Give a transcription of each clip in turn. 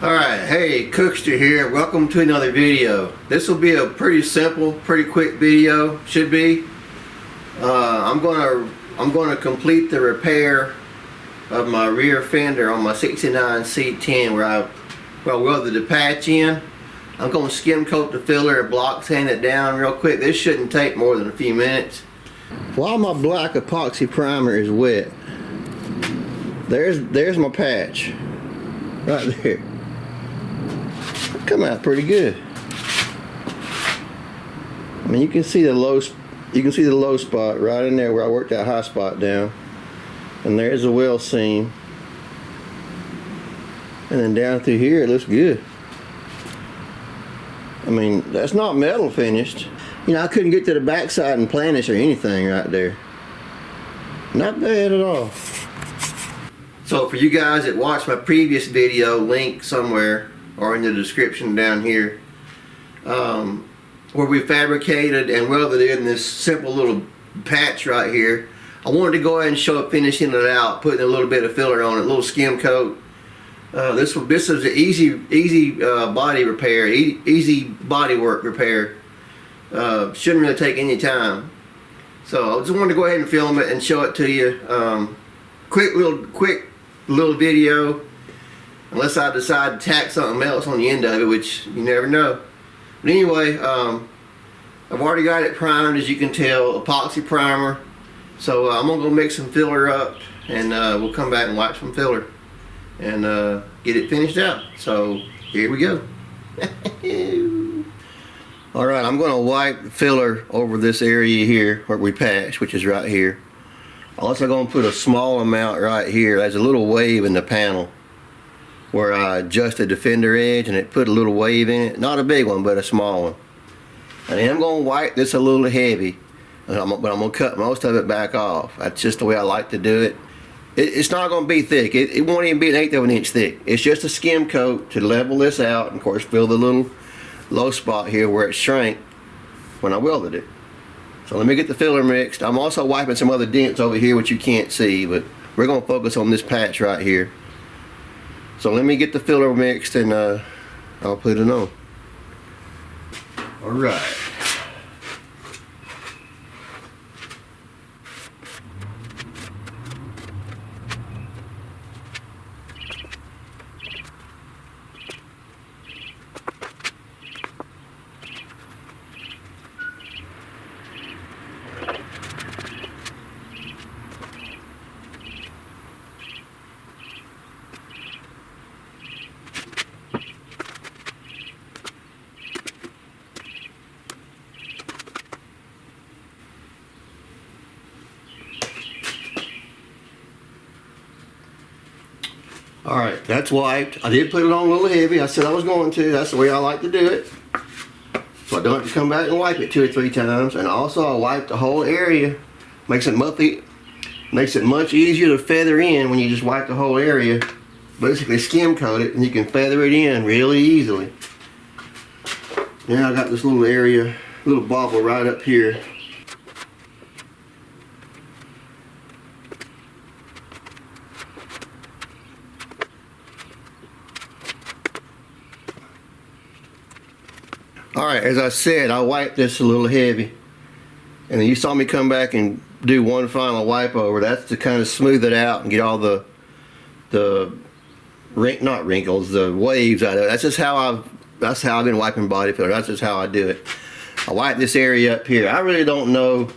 Alright, hey, Cookster here. Welcome to another video. This will be a pretty simple, pretty quick video, should be. I'm gonna complete the repair of my rear fender on my 69 C10 where I welded the patch in. I'm gonna skim coat the filler and block sand it down real quick. This shouldn't take more than a few minutes. While my black epoxy primer is wet, there's my patch right there. Come out pretty good. I mean, you can see the low spot right in there where I worked that high spot down, and there's a weld seam, and then down through here it looks good. I mean, that's not metal finished. You know, I couldn't get to the backside and planish or anything right there. Not bad at all. So for you guys that watched my previous video, link somewhere or in the description down here, where we fabricated and welded in this simple little patch right here. I wanted to go ahead and show it finishing it out, putting a little bit of filler on it, a little skim coat. This is an easy body repair, easy body work repair. Shouldn't really take any time. So I just wanted to go ahead and film it and show it to you. Quick little video. Unless I decide to tack something else on the end of it, which you never know. But anyway, I've already got it primed, as you can tell, epoxy primer. So I'm gonna go mix some filler up, and we'll come back and wipe some filler and get it finished out. So here we go. Alright, I'm gonna wipe the filler over this area here where we patched, which is right here. I'm also gonna put a small amount right here. There's a little wave in the panel where I adjusted the fender edge, and it put a little wave in it. Not a big one, but a small one. And then I'm going to wipe this a little heavy, but I'm going to cut most of it back off. That's just the way I like to do it. It's not going to be thick. It won't even be an 1/8 of an inch thick. It's just a skim coat to level this out, and of course fill the little low spot here where it shrank when I welded it. So let me get the filler mixed. I'm also wiping some other dents over here which you can't see, but we're going to focus on this patch right here. So let me get the filler mixed, and I'll put it on. All right. Alright, that's wiped. I did put it on a little heavy. I said I was going to. That's the way I like to do it. So I don't have to come back and wipe it 2 or 3 times. And also I wiped the whole area. Makes it much easier to feather in when you just wipe the whole area. Basically skim coat it, and you can feather it in really easily. Now I got this little area, little bobble right up here. Alright, as I said, I wiped this a little heavy, and then you saw me come back and do one final wipe over. That's to kind of smooth it out and get all the not wrinkles, the waves out of it. That's how I've been wiping body filler. That's just how I do it. I wipe this area up here. I really don't know.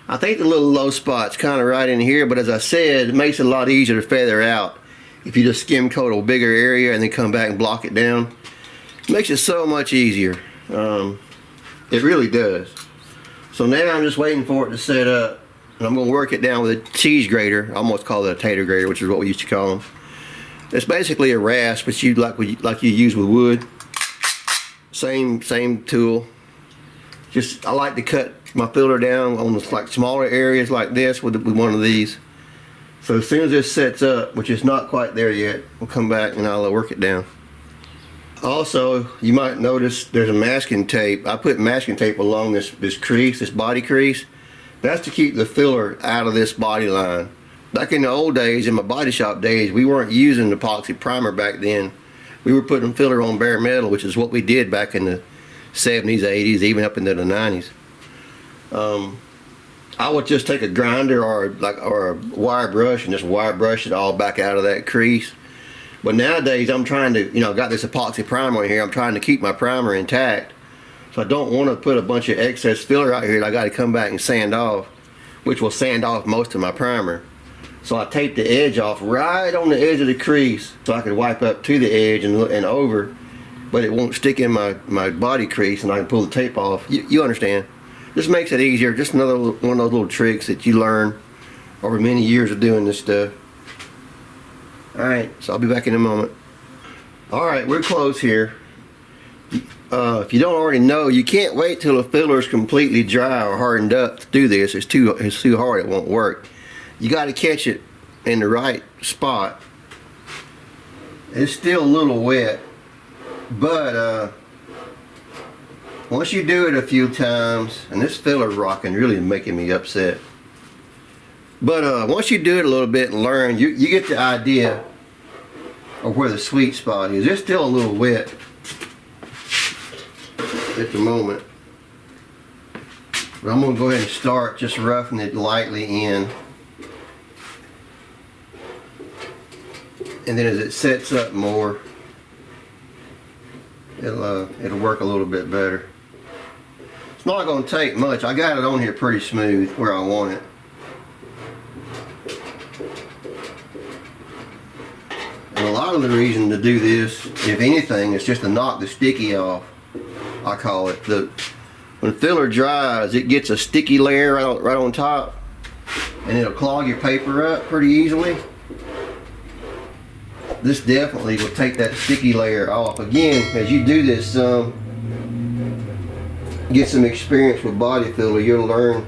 I think the little low spot's kind of right in here, but as I said, it makes it a lot easier to feather out if you just skim coat a bigger area and then come back and block it down. It makes it so much easier. It really does. So now I'm just waiting for it to set up, and I'm going to work it down with a cheese grater. I almost call it a tater grater, which is what we used to call them. It's basically a rasp, but like you use with wood. Same tool. Just I like to cut my filler down on the like smaller areas like this with one of these. So as soon as this sets up, which is not quite there yet, we'll come back and I'll work it down. Also, you might notice there's a masking tape. I put masking tape along this crease, this body crease. That's to keep the filler out of this body line. Back in the old days, in my body shop days, we weren't using epoxy primer back then. we were putting filler on bare metal, which is what we did back in the 70s, 80s, even up into the 90s. I would just take a grinder or a wire brush and just wire brush it all back out of that crease. But nowadays I'm trying to, I've got this epoxy primer in here. I'm trying to keep my primer intact. So I don't want to put a bunch of excess filler out here that I got to come back and sand off, which will sand off most of my primer. So I taped the edge off right on the edge of the crease so I could wipe up to the edge and over, but it won't stick in my body crease and I can pull the tape off. You understand? This makes it easier. Just another one of those little tricks that you learn over many years of doing this stuff. Alright, so I'll be back in a moment. Alright, we're close here. If you don't already know, you can't wait till the filler is completely dry or hardened up to do this. It's too hard, it won't work. You got to catch it in the right spot. It's still a little wet, but once you do it a few times, and this filler rocking really making me upset, but once you do it a little bit and learn, you get the idea of where the sweet spot is. It's still a little wet at the moment, but I'm going to go ahead and start just roughing it lightly in, and then as it sets up more, it'll work a little bit better. It's not going to take much. I got it on here pretty smooth where I want it. And a lot of the reason to do this, if anything, is just to knock the sticky off. I call it. When filler dries, it gets a sticky layer right on top, and it'll clog your paper up pretty easily. This definitely will take that sticky layer off. Again, as you do this get some experience with body filler, you'll learn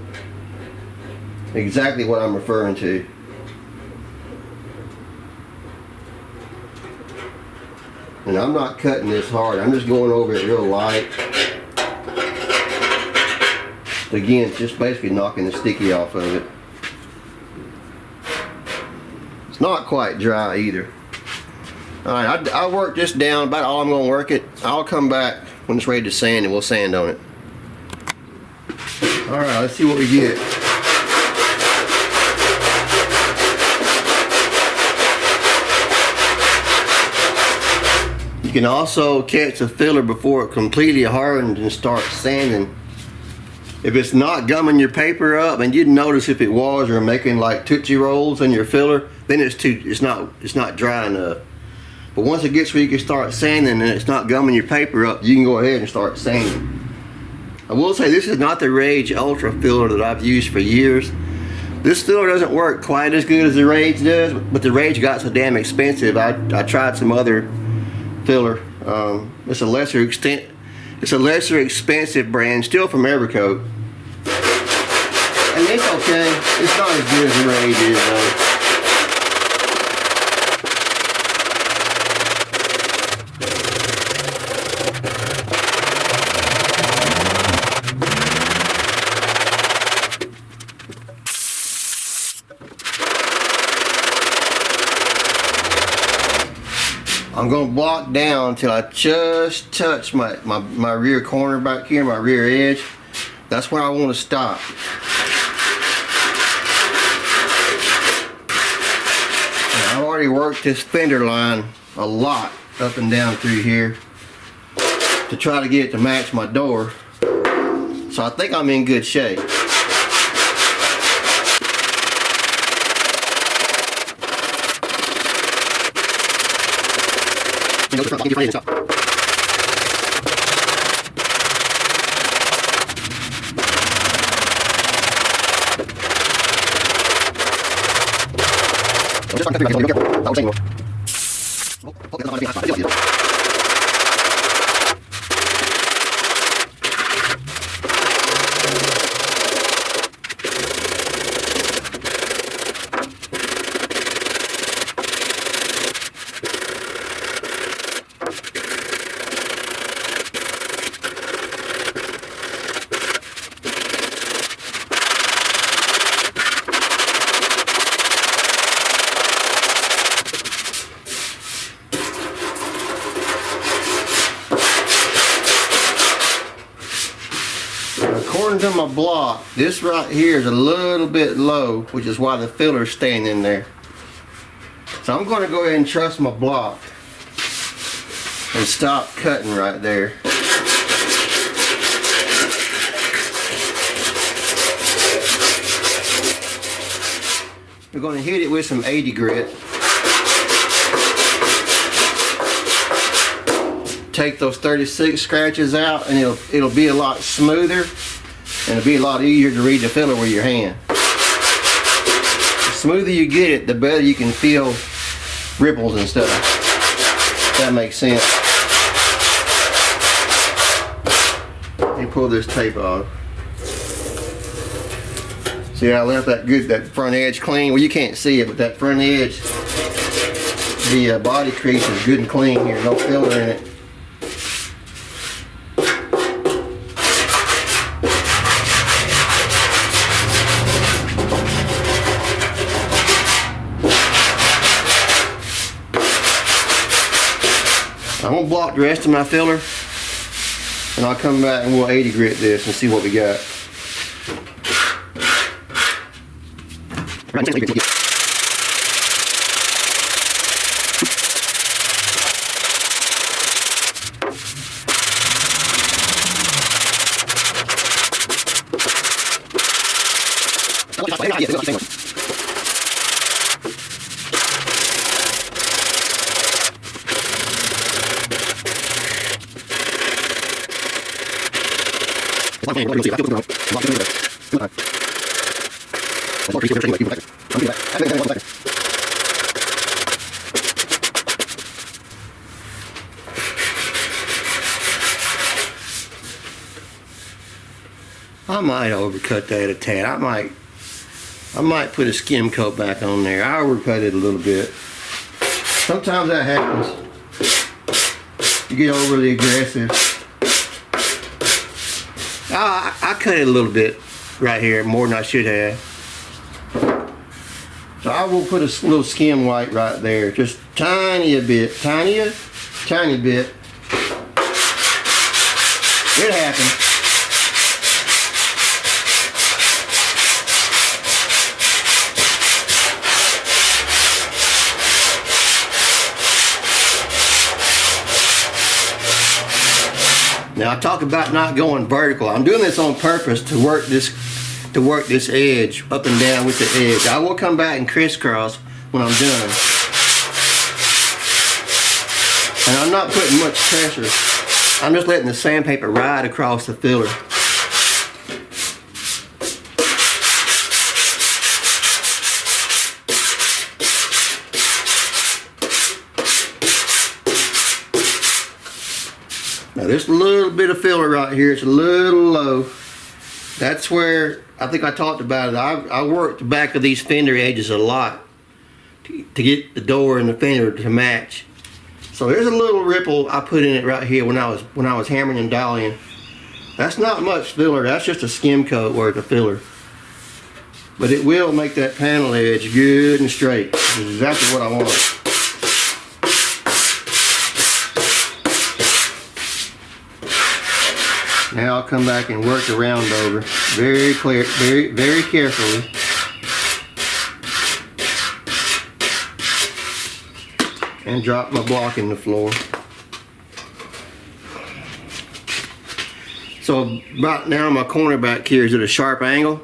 exactly what I'm referring to. And I'm not cutting this hard, I'm just going over it real light. Again, just basically knocking the sticky off of it. It's not quite dry either. Alright, I'll work this down, about all I'm going to work it. I'll come back when it's ready to sand and we'll sand on it. Alright, let's see what we get. You can also catch the filler before it completely hardens and start sanding. If it's not gumming your paper up, and you'd notice if it was, or making like Tootsie Rolls in your filler, then it's not dry enough. But once it gets where you can start sanding and it's not gumming your paper up, you can go ahead and start sanding. I will say this is not the Rage Ultra filler that I've used for years. This filler doesn't work quite as good as the Rage does, but the Rage got so damn expensive. I tried some other filler. It's a lesser expensive brand, still from Evercoat. And it's okay. It's not as good as the Rage is though. I'm going to block down until I just touch my rear corner back here, my rear edge. That's where I want to stop. And I've already worked this fender line a lot up and down through here to try to get it to match my door. So I think I'm in good shape. according to my block, this right here is a little bit low, which is why the filler's staying in there. So I'm going to go ahead and trust my block and stop cutting right there. We're going to hit it with some 80 grit. Take those 36 scratches out, and it'll be a lot smoother, and it'll be a lot easier to read the filler with your hand. The smoother you get it, the better you can feel ripples and stuff. If that makes sense. Let me pull this tape off. See how I left that front edge clean? Well, you can't see it, but that front edge, the body crease is good and clean here, no filler in it. I'm going to block the rest of my filler, and I'll come back and we'll 80 grit this and see what we got. I might overcut that a tad. I might put a skim coat back on there. I overcut it a little bit. Sometimes that happens. You get overly aggressive. I cut it a little bit right here, more than I should have. So I will put a little skim white right there, just tiny bit. It happens. Now I talk about not going vertical. I'm doing this on purpose to work this edge up and down with the edge. I will come back and crisscross when I'm done. And I'm not putting much pressure. I'm just letting the sandpaper ride across the filler. Now this little bit of filler right here, it's a little low. That's where, I think I talked about it, I worked the back of these fender edges a lot to get the door and the fender to match. So there's a little ripple I put in it right here when I was hammering and dialing. That's not much filler, that's just a skim coat worth of filler. But it will make that panel edge good and straight, which is exactly what I want. Now I'll come back and work the round over very clear, very carefully. And drop my block in the floor. So right now my corner back here is at a sharp angle.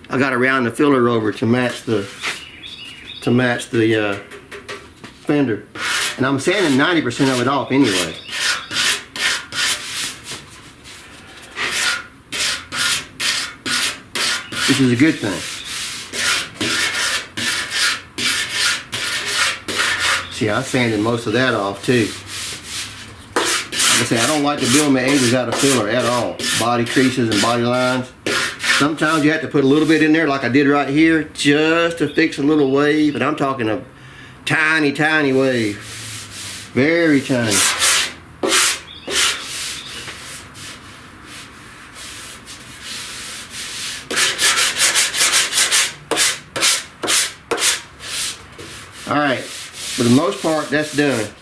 I got to round the filler over to match the fender. And I'm sanding 90% of it off anyway. Which is a good thing. See, I sanded most of that off too. Like I say, I don't like to build my edges out of filler at all. Body creases and body lines. Sometimes you have to put a little bit in there like I did right here just to fix a little wave, but I'm talking a tiny, tiny wave. Very tiny. Alright, for the most part, that's done.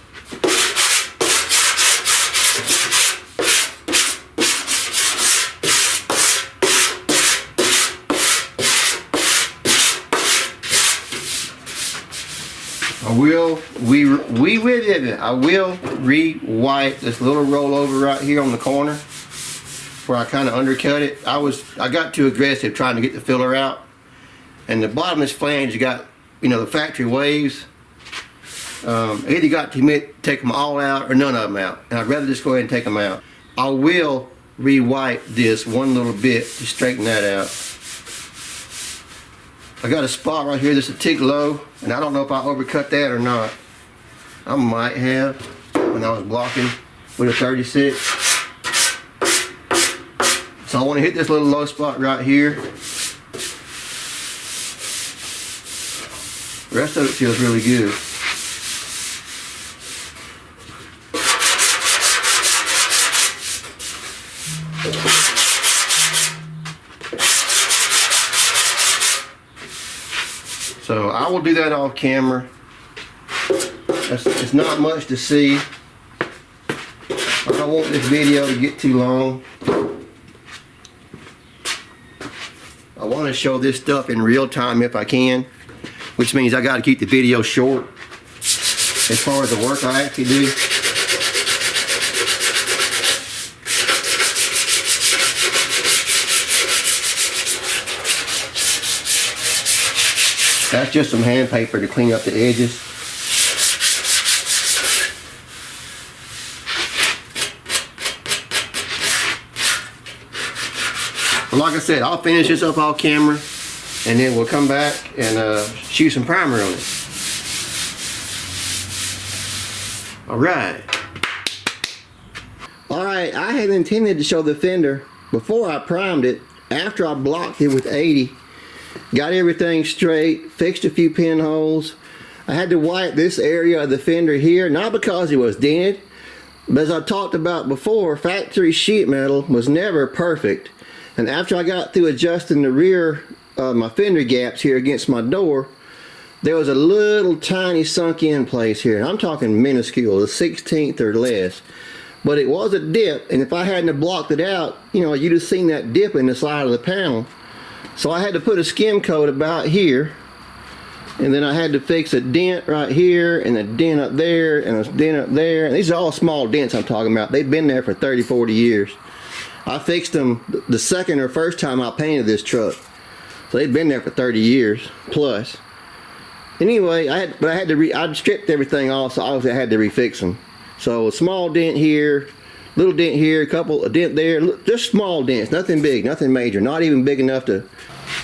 I will re-white this little rollover right here on the corner where I kind of undercut it. I got too aggressive trying to get the filler out, and the bottom of this flange, you got, you know, the factory waves. Either got to take them all out or none of them out, and I'd rather just go ahead and take them out. I will re-white this one little bit to straighten that out. I got a spot right here that's a tick low, and I don't know if I overcut that or not. I might have when I was blocking with a 36. So I want to hit this little low spot right here. The rest of it feels really good. So I will do that off camera. It's not much to see. I don't want this video to get too long. I want to show this stuff in real time if I can, which means I got to keep the video short as far as the work I actually do. That's just some hand paper to clean up the edges. But like I said, I'll finish this up off camera, and then we'll come back and shoot some primer on it. Alright. Alright, I had intended to show the fender before I primed it, after I blocked it with 80. Got everything straight, fixed a few pinholes. I had to wipe this area of the fender here, not because it was dented, but as I talked about before, factory sheet metal was never perfect. And after I got through adjusting the rear my fender gaps here against my door, there was a little tiny sunk in place here. And I'm talking minuscule, a 1/16 or less. But it was a dip, and if I hadn't have blocked it out, you know, you'd have seen that dip in the side of the panel. So I had to put a skim coat about here, and then I had to fix a dent right here, and a dent up there, and a dent up there. And these are all small dents I'm talking about. They've been there for 30, 40 years. I fixed them the second or first time I painted this truck. So they'd been there for 30 years plus. Anyway, I'd stripped everything off, so obviously I had to refix them. So a small dent here, little dent here, a dent there, just small dents, nothing big, nothing major, not even big enough to.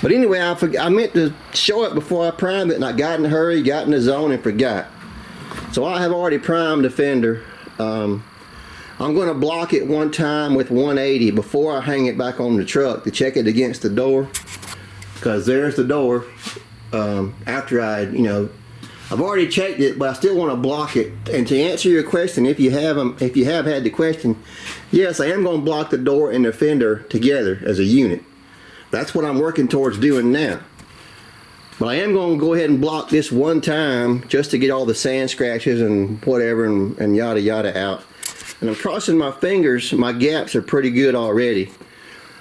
But anyway, I meant to show it before I primed it, and I got in a hurry, got in the zone, and forgot. So I have already primed the fender. I'm going to block it one time with 180 before I hang it back on the truck to check it against the door, because there's the door. After I've already checked it, but I still want to block it. And to answer your question, if you have had the question, yes, I am going to block the door and the fender together as a unit. That's what I'm working towards doing now. But I am going to go ahead and block this one time just to get all the sand scratches and whatever and yada yada out. And I'm crossing my fingers, my gaps are pretty good already.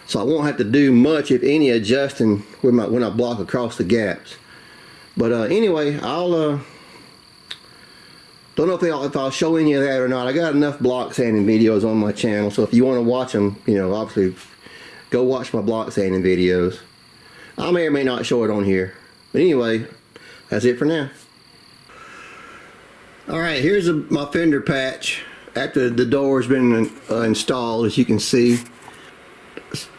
So I won't have to do much, if any, adjusting when I block across the gaps. But anyway, I'll don't know if I'll show any of that or not. I got enough block sanding videos on my channel, so if you want to watch them, you know, obviously go watch my block sanding videos. I may or may not show it on here. But anyway, that's it for now. Alright, here's my fender patch after the door's been installed. As you can see,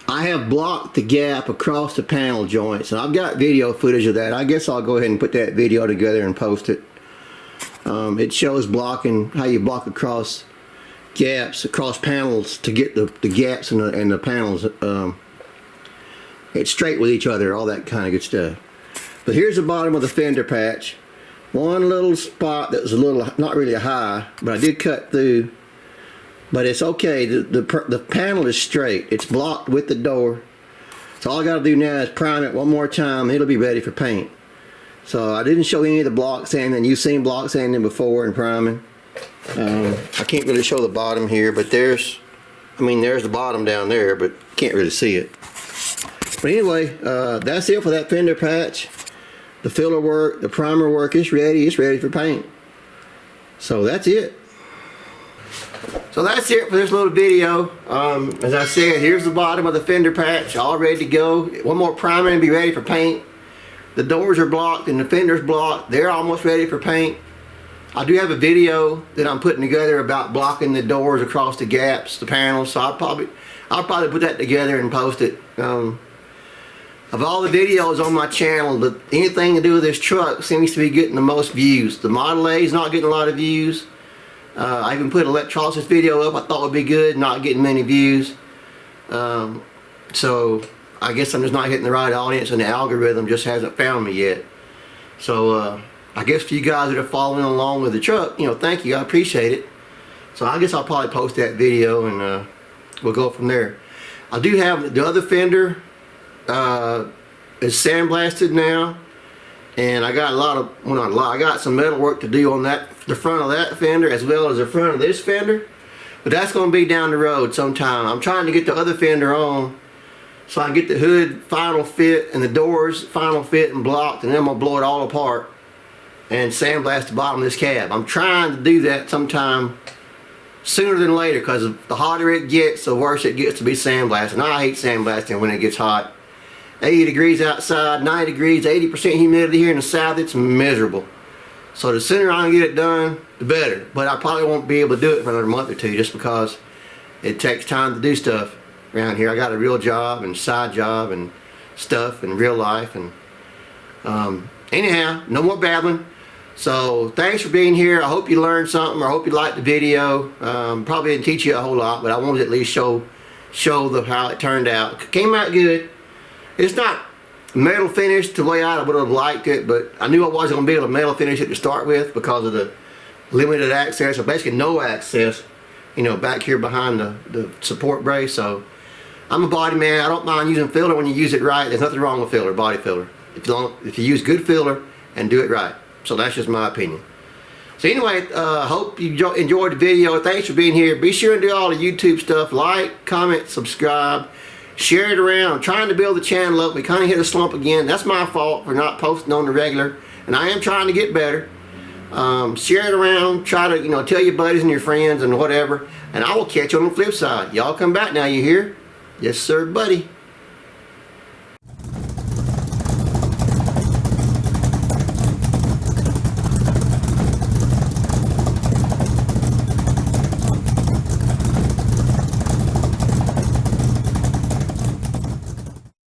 I have blocked the gap across the panel joints, and I've got video footage of that. I guess I'll go ahead and put that video together and post it. It shows blocking, how you block across gaps, across panels to get the gaps and the panels it's straight with each other, all that kind of good stuff. But here's the bottom of the fender patch. One little spot that was a little, not really high, but I did cut through. But it's okay, the panel is straight. It's blocked with the door. So all I gotta do now is prime it one more time, and it'll be ready for paint. So I didn't show any of the block sanding. You've seen block sanding before and priming. I can't really show the bottom here, but there's the bottom down there, but can't really see it. But anyway, that's it for that fender patch. The filler work, the primer work is ready. It's ready for paint. So that's it. So that's it for this little video. As I said, here's the bottom of the fender patch, all ready to go. One more primer and be ready for paint. The doors are blocked and the fender's blocked. They're almost ready for paint. I do have a video that I'm putting together about blocking the doors across the gaps, the panels. So I'll probably put that together and post it. Of all the videos on my channel, anything to do with this truck seems to be getting the most views. The Model A is not getting a lot of views. I even put an electrolysis video up I thought would be good, not getting many views. So I guess I'm just not hitting the right audience and the algorithm just hasn't found me yet. So I guess for you guys that are following along with the truck, you know, thank you, I appreciate it. So I guess I'll probably post that video and we'll go from there. I do have the other fender is sandblasted now, and I got I got some metal work to do on that, the front of that fender as well as the front of this fender, but that's going to be down the road sometime. I'm trying to get the other fender on so I can get the hood final fit and the doors final fit and blocked, and then I'm going to blow it all apart and sandblast the bottom of this cab. I'm trying to do that sometime sooner than later, because the hotter it gets, the worse it gets to be sandblasted. And I hate sandblasting when it gets hot. 80 degrees outside, 90 degrees, 80% humidity here in the south, it's miserable. So the sooner I can get it done, the better. But I probably won't be able to do it for another month or two just because it takes time to do stuff around here. I got a real job and side job and stuff in real life. And anyhow, no more babbling. So thanks for being here. I hope you learned something, or I hope you liked the video. Probably didn't teach you a whole lot, but I wanted to at least show how it turned out. Came out good. It's not metal finished the way I would have liked it, but I knew I wasn't going to be able to metal finish it to start with because of the limited access, or basically no access, you know, back here behind the support brace. So I'm a body man. I don't mind using filler when you use it right. There's nothing wrong with filler, body filler, if you use good filler and do it right. So that's just my opinion. So anyway, hope you enjoyed the video. Thanks for being here. Be sure to do all the YouTube stuff. Like, comment, subscribe, share it around. I'm trying to build the channel up. We kind of hit a slump again. That's my fault for not posting on the regular. And I am trying to get better. Share it around. Try to, you know, tell your buddies and your friends and whatever. And I will catch you on the flip side. Y'all come back now, you hear? Yes, sir, buddy.